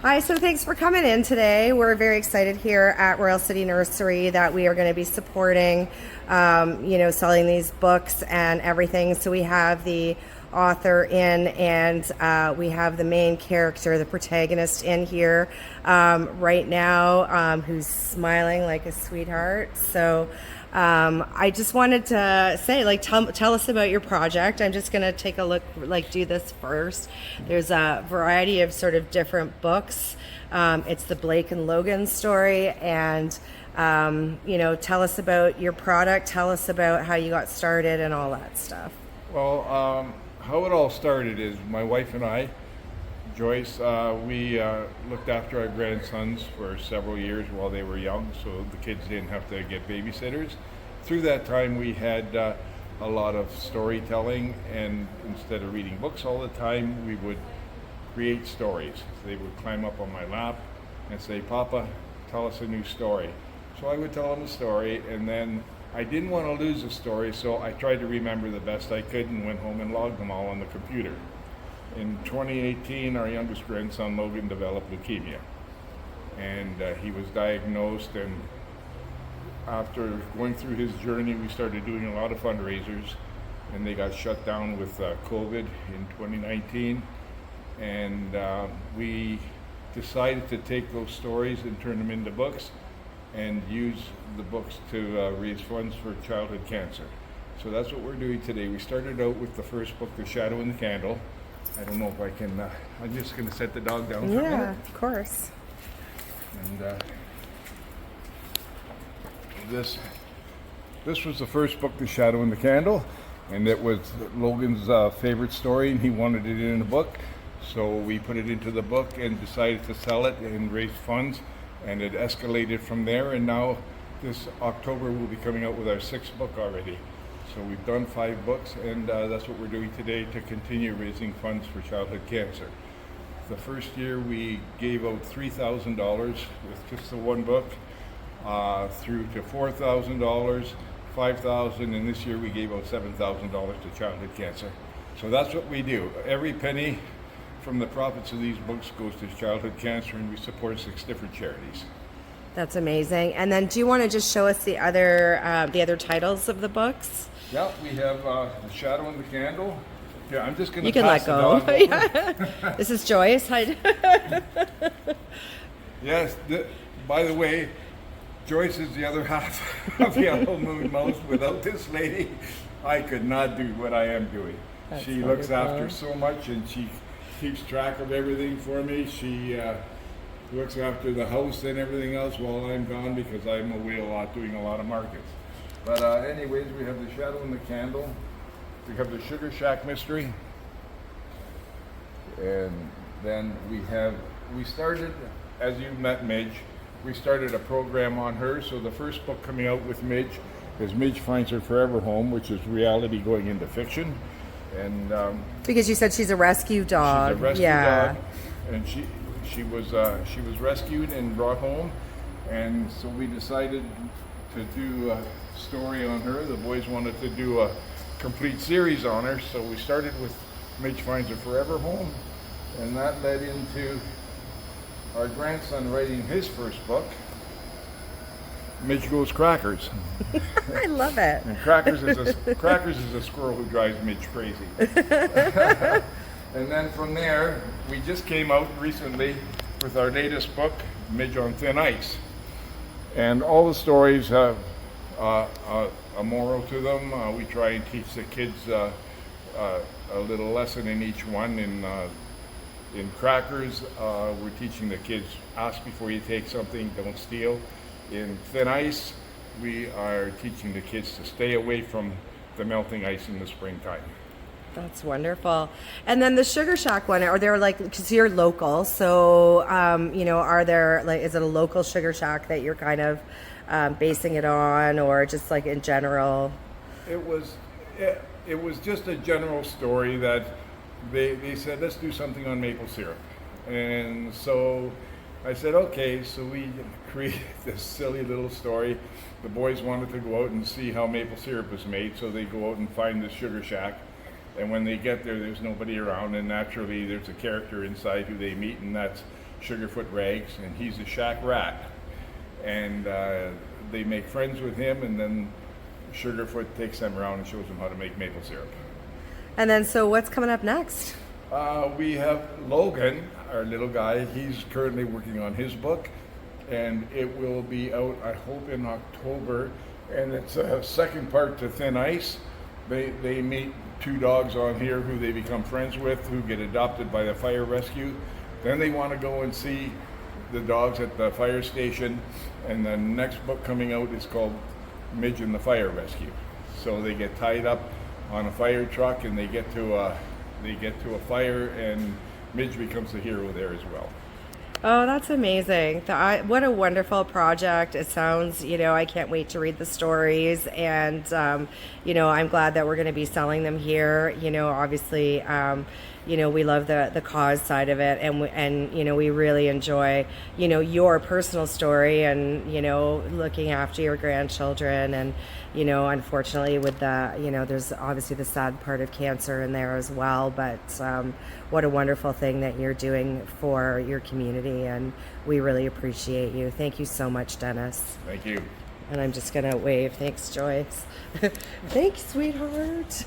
Hi, so thanks for coming in today. We're very excited here at Royal City Nursery that we are going to be supporting, selling these books and everything. So we have the author in, and we have the main character, the protagonist in here right now, who's smiling like a sweetheart. So I just wanted to say, tell us about your project. I'm just going to take a look, do this first. There's a variety of sort of different books. It's the Blake and Logan story, and tell us about your product. Tell us about how you got started and all that stuff. Well, how it all started is my wife and I, Joyce, we looked after our grandsons for several years while they were young, so the kids didn't have to get babysitters. Through that time, we had a lot of storytelling, and instead of reading books all the time, we would create stories. So they would climb up on my lap and say, "Papa, tell us a new story." So I would tell them a story, and then I didn't want to lose a story, so I tried to remember the best I could and went home and logged them all on the computer. In 2018, our youngest grandson, Logan, developed leukemia. And he was diagnosed, and after going through his journey, we started doing a lot of fundraisers, and they got shut down with COVID in 2019. And we decided to take those stories and turn them into books and use the books to raise funds for childhood cancer. So that's what we're doing today. We started out with the first book, The Shadow and the Candle. I don't know if I can, I'm just going to set the dog down for a minute. Yeah, of course. And this was the first book, The Shadow and the Candle, and it was Logan's favorite story, and he wanted it in a book. So we put it into the book and decided to sell it and raise funds, and it escalated from there, and now this October we'll be coming out with our 6th book already. So we've done 5 books, and that's what we're doing today to continue raising funds for childhood cancer. The first year we gave out $3,000 with just the one book, through to $4,000, $5,000, and this year we gave out $7,000 to childhood cancer. So that's what we do. Every penny from the profits of these books goes to childhood cancer, and we support 6 different charities. That's amazing. And then, do you want to just show us the other titles of the books? Yeah, we have The Shadow and the Candle. Yeah, I'm just going to You can let go. This is Joyce. Hi. Yes, by the way, Joyce is the other half of Yellow Moon Mouse. Without this lady, I could not do what I am doing. That's she wonderful. looks after so much, and she keeps track of everything for me. She looks after the house and everything else while I'm gone, because I'm away a lot doing a lot of markets. But anyways, we have The Shadow and the Candle. We have the Sugar Shack Mystery. And then we started, as you met Midge, we started a program on her. So the first book coming out with Midge is Midge Finds Her Forever Home, which is reality going into fiction. And Because you said she's a rescue dog. she's a rescue Yeah. dog, and she was rescued and brought home, and so we decided to do a story on her. The boys wanted to do a complete series on her, so we started with Midge Finds Her Forever Home, and that led into our grandson writing his first book, Midge Goes Crackers. I love it. And Crackers is a squirrel who drives Midge crazy. And then from there, we just came out recently with our latest book, Midge on Thin Ice. And all the stories have a moral to them. We try and teach the kids a little lesson in each one. In Crackers, we're teaching the kids, ask before you take something, don't steal. In Thin Ice, we are teaching the kids to stay away from the melting ice in the springtime. That's wonderful. And then the Sugar Shack one, are there because you're local, so, are there, is it a local Sugar Shack that you're kind of basing it on, or just in general? It was just a general story that they said, let's do something on maple syrup. And so I said, okay, so we created this silly little story. The boys wanted to go out and see how maple syrup is made, so they go out and find the Sugar Shack. And when they get there, there's nobody around, and naturally there's a character inside who they meet, and that's Sugarfoot Rags, and he's a shack rat. And they make friends with him, and then Sugarfoot takes them around and shows them how to make maple syrup. And then, so what's coming up next? We have Logan, our little guy. He's currently working on his book, and it will be out, I hope, in October. And it's a second part to Thin Ice. They meet two dogs on here who they become friends with, who get adopted by the fire rescue. Then they want to go and see the dogs at the fire station. And the next book coming out is called Midge and the Fire Rescue. So they get tied up on a fire truck, and they get to a fire, and Midge becomes the hero there as well. Oh, that's amazing. What a wonderful project. It sounds, I can't wait to read the stories. And, I'm glad that we're going to be selling them here. Obviously, we love the cause side of it. And we really enjoy, your personal story and, looking after your grandchildren. And, unfortunately with there's obviously the sad part of cancer in there as well. But what a wonderful thing that you're doing for your community. And we really appreciate you. Thank you so much, Dennis. Thank you. And I'm just going to wave. Thanks, Joyce. Thanks, sweetheart.